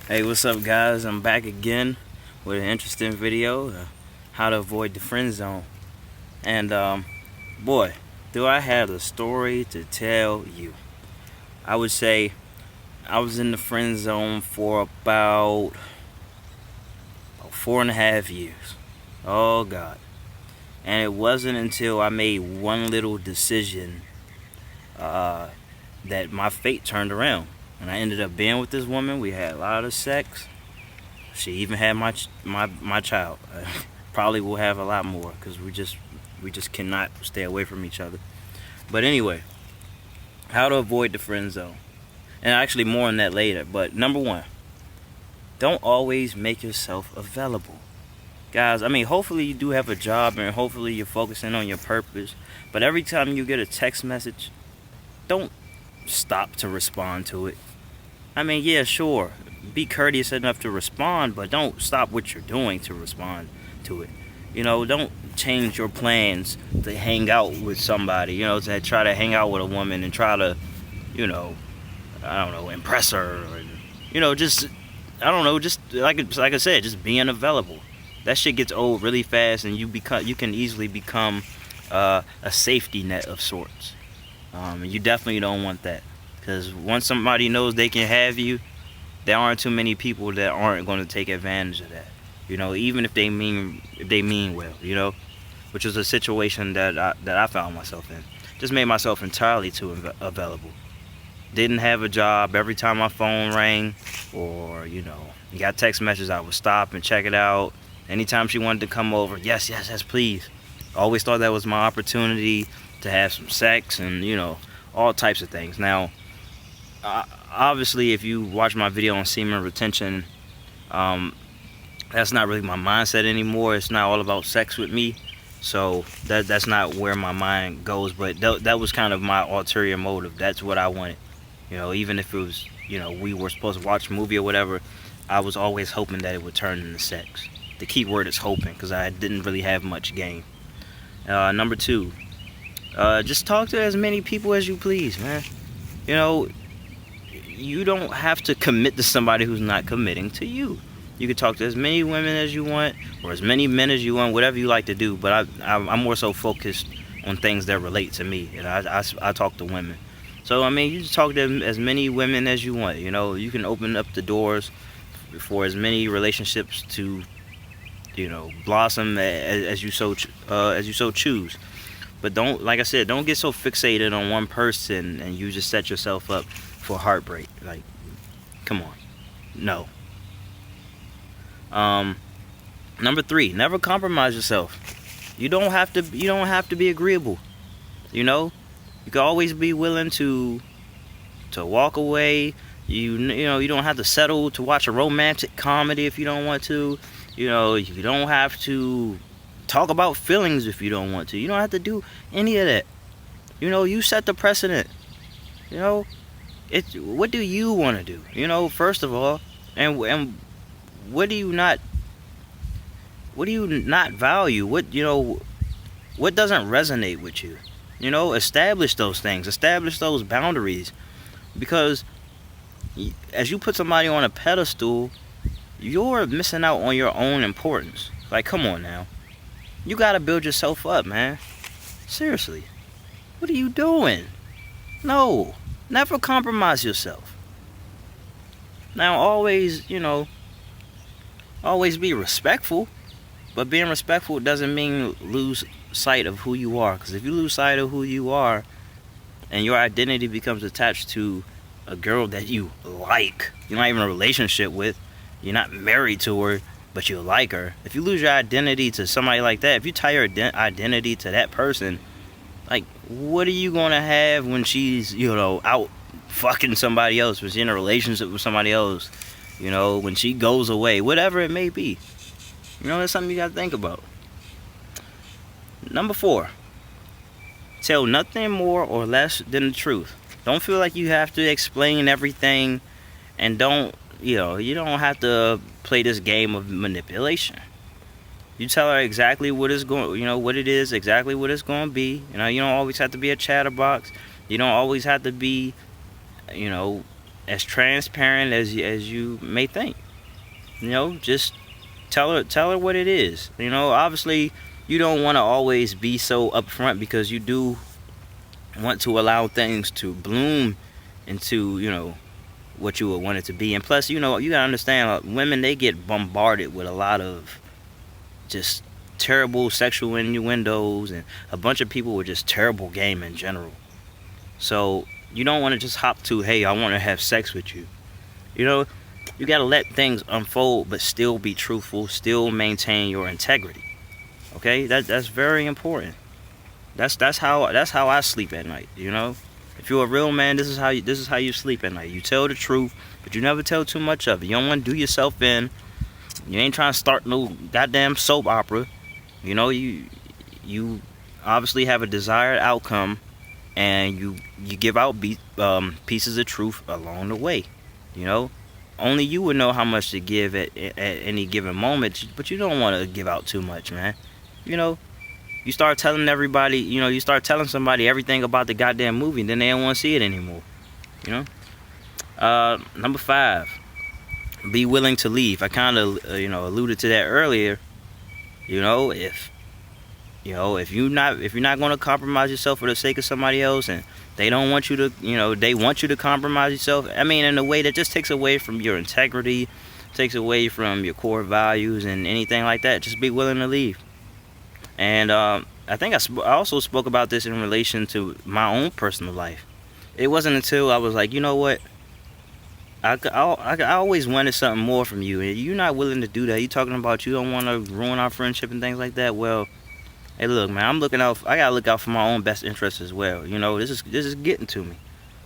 Hey, what's up, guys? I'm back again with an interesting video, how to avoid the friend zone. And boy, do I have a story to tell you. I would say I was in the friend zone for about 4.5 years. Oh God! And it wasn't until I made one little decision uh, that my fate turned around, and I ended up being with this woman. We had a lot of sex. She even had my child. Probably will have a lot more because we just cannot stay away from each other. But anyway, how to avoid the friend zone, and actually more on that later. But number one, don't always make yourself available, guys. I mean, hopefully you do have a job and hopefully you're focusing on your purpose. But every time you get a text message, don't stop to respond to it. I mean, yeah, sure, be courteous enough to respond, but don't stop what you're doing to respond to it. Don't change your plans to hang out with somebody, to try to hang out with a woman and try to, you know, I don't know, impress her. Or, just, I don't know, just like I said, just being available. That shit gets old really fast, and you can easily become a safety net of sorts. And you definitely don't want that. Because once somebody knows they can have you, there aren't too many people that aren't going to take advantage of that. Even if they mean well. Which was a situation that I found myself in. Just made myself entirely too available. Didn't have a job. Every time my phone rang, or you got text messages, I would stop and check it out. Anytime she wanted to come over, yes, yes, yes, please. Always thought that was my opportunity to have some sex and all types of things. Now, obviously, if you watch my video on semen retention, that's not really my mindset anymore. It's not all about sex with me, so that's not where my mind goes. But that was kind of my ulterior motive. That's what I wanted. Even if it was, we were supposed to watch a movie or whatever, I was always hoping that it would turn into sex. The key word is hoping, because I didn't really have much game. Number two, just talk to as many people as you please, man. You don't have to commit to somebody who's not committing to you. You can talk to as many women as you want, or as many men as you want, whatever you like to do. But I'm more so focused on things that relate to me, and I talk to women. So I mean, you just talk to as many women as you want. You can open up the doors for as many relationships to, blossom as you so choose. But don't, like I said, don't get so fixated on one person and you just set yourself up for heartbreak. Like, come on, no. Number three, never compromise yourself. You don't have to be agreeable. You can always be willing to walk away. You don't have to settle to watch a romantic comedy if you don't want to. You don't have to talk about feelings if you don't want to. You don't have to do any of that. You set the precedent. What do you want to do? First of all, and what do you not value? What doesn't resonate with you? Establish those things. Establish those boundaries, because as you put somebody on a pedestal, you're missing out on your own importance. Like, come on now. You gotta build yourself up, man. Seriously. What are you doing? No. Never compromise yourself. Now, always be respectful. But being respectful doesn't mean lose sight of who you are. Because if you lose sight of who you are, and your identity becomes attached to a girl that you like, you're not even in a relationship with, you're not married to her, but you like her. If you lose your identity to somebody like that, if you tie your identity to that person, like, what are you gonna have when she's, out fucking somebody else, when she's in a relationship with somebody else, when she goes away, whatever it may be. That's something you gotta think about. Number four, tell nothing more or less than the truth. Don't feel like you have to explain everything, and you don't have to play this game of manipulation. You tell her exactly what it's going, what it is, exactly what it's going to be. You don't always have to be a chatterbox. You don't always have to be, as transparent as you may think. You know, just tell her what it is. You know, obviously you don't want to always be so upfront, because you do want to allow things to bloom into, you know, what you would want it to be. And plus, you know, you gotta understand, women, they get bombarded with a lot of just terrible sexual innuendos, and a bunch of people with just terrible game in general. So you don't want to just hop to, hey, I want to have sex with you. You know, you gotta let things unfold, but still be truthful, still maintain your integrity. Okay, that's very important. That's how I sleep at night. You know, if you're a real man, this is how you sleep at night. You tell the truth, but you never tell too much of it. You don't want to do yourself in. You ain't trying to start no goddamn soap opera. You know, you obviously have a desired outcome, and you give out pieces of truth along the way. You know, only you would know how much to give at any given moment, but you don't want to give out too much, man. You know, you start telling everybody, you know, you start telling somebody everything about the goddamn movie, and then they don't want to see it anymore. You know. Number 5, be willing to leave. I kind of alluded to that earlier. You know, if you're not going to compromise yourself for the sake of somebody else, and they don't want you to, you know, they want you to compromise yourself, I mean, in a way that just takes away from your integrity, takes away from your core values and anything like that, just be willing to leave. And I think I also spoke about this in relation to my own personal life. It wasn't until I was like, you know what, I always wanted something more from you, and you're not willing to do that. You talking about you don't want to ruin our friendship and things like that. Well, hey, look, man, I gotta look out for my own best interests as well. You know, this is getting to me,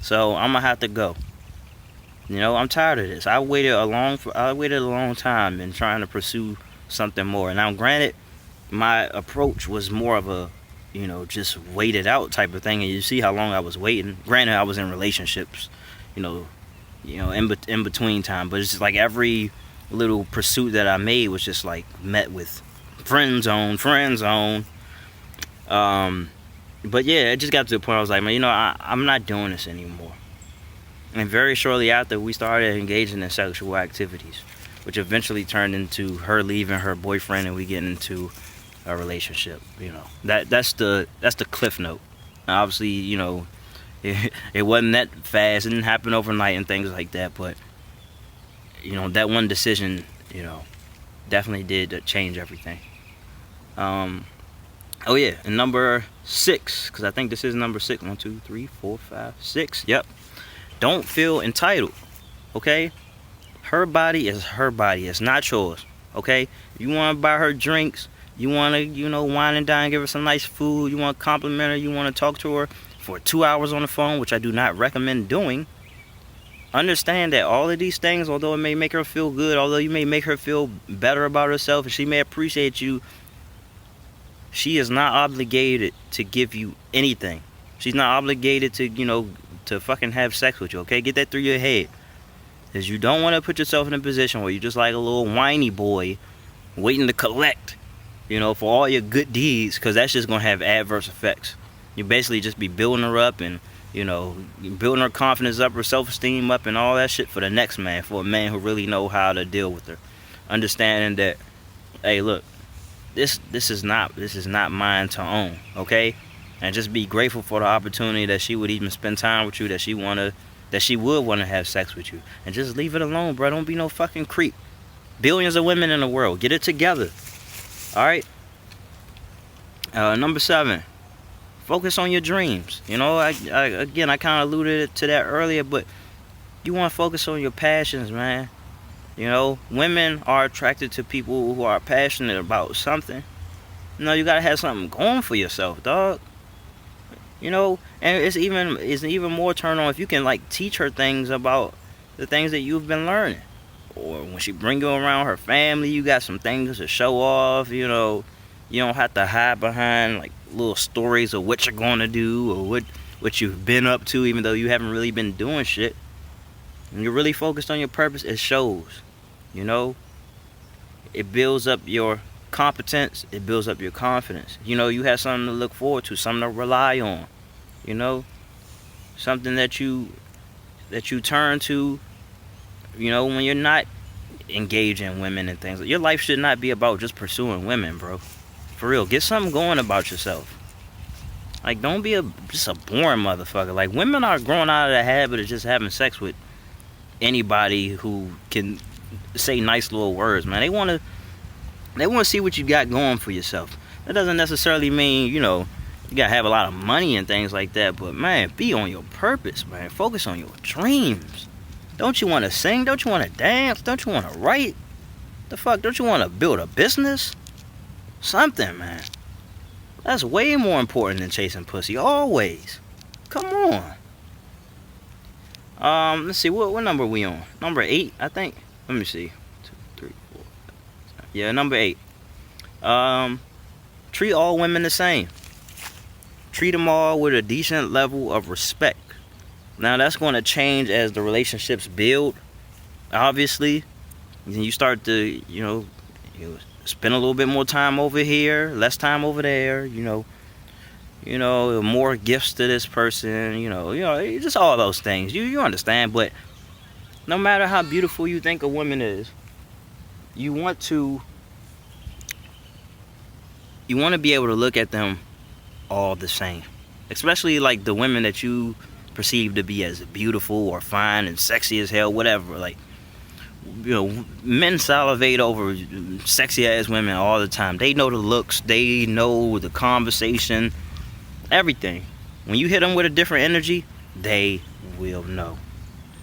so I'm gonna have to go. You know, I'm tired of this. I waited a long time in trying to pursue something more. Now, granted, my approach was more of a, you know, just wait it out type of thing, and you see how long I was waiting. Granted, I was in relationships, you know, in between time, but it's just like every little pursuit that I made was just like met with friend zone. But yeah, it just got to the point I was like, man, you know, I'm not doing this anymore. And very shortly after, we started engaging in sexual activities, which eventually turned into her leaving her boyfriend and we getting into a relationship. You know, that's the cliff note. Now, obviously, you know, it wasn't that fast. It didn't happen overnight and things like that. But you know, that one decision, you know, definitely did change everything. Oh yeah, and number 6, because I think this is number 6. 1, 2, 3, 4, 5, 6. Yep. Don't feel entitled. Okay? Her body is her body. It's not yours. Okay? You want to buy her drinks. You want to, you know, wine and dine, give her some nice food. You want to compliment her. You want to talk to her for 2 hours on the phone, which I do not recommend doing. Understand that all of these things, although it may make her feel good, although you may make her feel better about herself, and she may appreciate you, she is not obligated to give you anything. She's not obligated to, you know, to fucking have sex with you, okay? Get that through your head. Because you don't want to put yourself in a position where you're just like a little whiny boy waiting to collect, you know, for all your good deeds, because that's just going to have adverse effects. You basically just be building her up and, you know, building her confidence up, her self-esteem up, and all that shit for the next man, for a man who really know how to deal with her. Understanding that, hey, look, this is not mine to own, okay? And just be grateful for the opportunity that she would even spend time with you, that she would want to have sex with you. And just leave it alone, bro. Don't be no fucking creep. Billions of women in the world. Get it together. Alright? Number 7. Focus on your dreams. You know, I kind of alluded to that earlier, but you want to focus on your passions, man. You know, women are attracted to people who are passionate about something. You know, you gotta have something going for yourself, dog. You know, and it's even more turn on if you can like teach her things about the things that you've been learning. Or when she bring you around her family, you got some things to show off. You know, you don't have to hide behind like little stories of what you're gonna do or what you've been up to, even though you haven't really been doing shit. When you're really focused on your purpose, it shows. You know, it builds up your competence, it builds up your confidence. You know, you have something to look forward to, something to rely on. You know, something that you that you turn to, when you're not engaging women and things. Your life should not be about just pursuing women, bro. For real, get something going about yourself. Like, don't be just a boring motherfucker. Like, women are growing out of the habit of just having sex with anybody who can say nice little words, man. They want to see what you got going for yourself. That doesn't necessarily mean, you gotta have a lot of money and things like that, but man, be on your purpose, man. Focus on your dreams. Don't you want to sing? Don't you want to dance? Don't you want to write? The fuck? Don't you want to build a business? Something, man. That's way more important than chasing pussy. Always. Come on. Let's see. What number are we on? Number 8, I think. Let me see. 2, 3, 4. Yeah, number 8. Treat all women the same. Treat them all with a decent level of respect. Now, that's going to change as the relationships build. Obviously, you start to, you spend a little bit more time over here, less time over there. More gifts to this person. Just all those things. You understand. But no matter how beautiful you think a woman is, you want to be able to look at them all the same. Especially like the women that you perceived to be as beautiful or fine and sexy as hell, whatever. Like, men salivate over sexy ass women all the time. They know the looks, they know the conversation, everything. When you hit them with a different energy, they will know.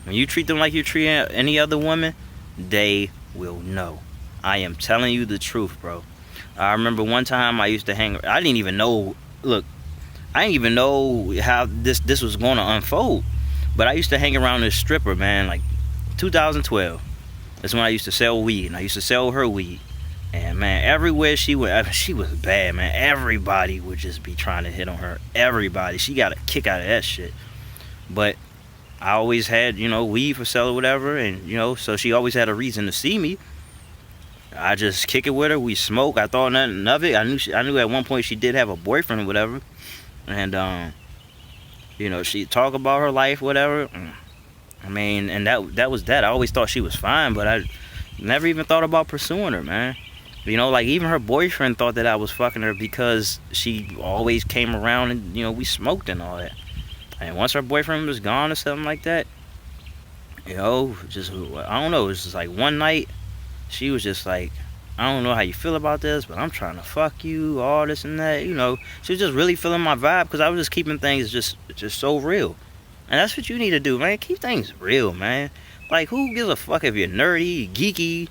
When you treat them like you treat any other woman, they will know. I am telling you the truth, bro. I remember one time I used to I didn't even know how this was going to unfold. But I used to hang around this stripper, man, like 2012. That's when I used to sell weed, and I used to sell her weed. And man, everywhere she went, she was bad, man. Everybody would just be trying to hit on her. Everybody. She got a kick out of that shit. But I always had, weed for sale or whatever, and so she always had a reason to see me. I just kick it with her. We smoke. I thought nothing of it. I knew at one point she did have a boyfriend or whatever. And she'd talk about her life, whatever. I mean, and that was that. I always thought she was fine, but I never even thought about pursuing her, man. Like even her boyfriend thought that I was fucking her because she always came around and, we smoked and all that. And once her boyfriend was gone or something like that, just, I don't know, it was just like one night, she was just like, I don't know how you feel about this, but I'm trying to fuck you, all this and that, She was just really feeling my vibe because I was just keeping things just so real. And that's what you need to do, man. Keep things real, man. Like, who gives a fuck if you're nerdy, geeky,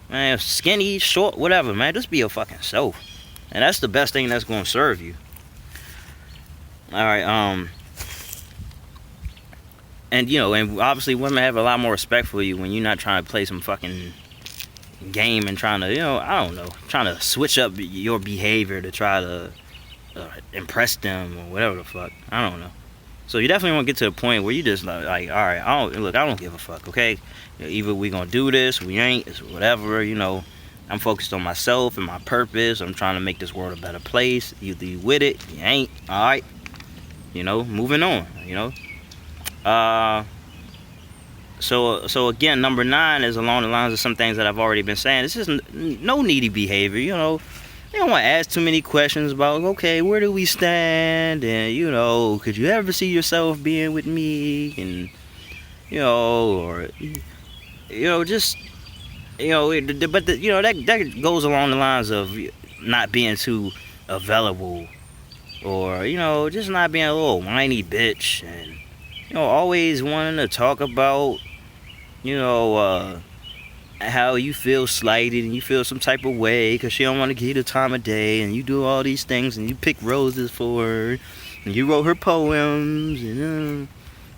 man, skinny, short, whatever, man. Just be your fucking self. And that's the best thing that's going to serve you. Alright, and, and obviously women have a lot more respect for you when you're not trying to play some fucking game and trying to, I don't know, trying to switch up your behavior to try to impress them or whatever the fuck. I don't know. So you definitely want to get to the point where you just like, all right, I don't give a fuck, okay? Either we gonna do this, we ain't, it's whatever, I'm focused on myself and my purpose. I'm trying to make this world a better place. Either you with it, you ain't, all right? Moving on, So again, number 9 is along the lines of some things that I've already been saying. This is no needy behavior, You don't want to ask too many questions about, okay, where do we stand? And, could you ever see yourself being with me? And, that goes along the lines of not being too available. Or, just not being a little whiny bitch. And, always wanting to talk about, how you feel slighted and you feel some type of way because she don't want to give you the time of day, and you do all these things and you pick roses for her and you wrote her poems and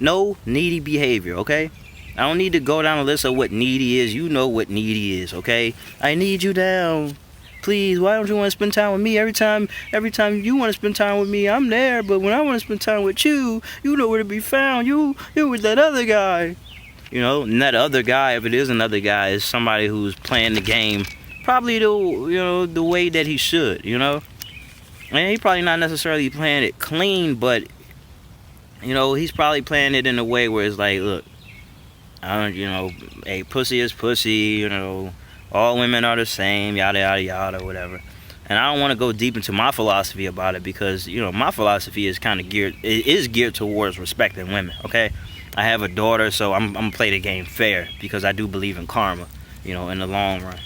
no needy behavior, okay? I don't need to go down a list of what needy is. You know what needy is, okay? I need you down. Please, why don't you want to spend time with me? Every time you want to spend time with me, I'm there, but when I want to spend time with you, you know where to be found. You're with that other guy. And that other guy, if it is another guy, is somebody who's playing the game probably the way that he should, And he's probably not necessarily playing it clean, but, he's probably playing it in a way where it's like, look, I don't, hey, pussy is pussy, all women are the same, yada yada yada, whatever. And I don't want to go deep into my philosophy about it because my philosophy is kind of geared towards respecting women. Okay, I have a daughter, so I'm gonna play the game fair because I do believe in karma, in the long run.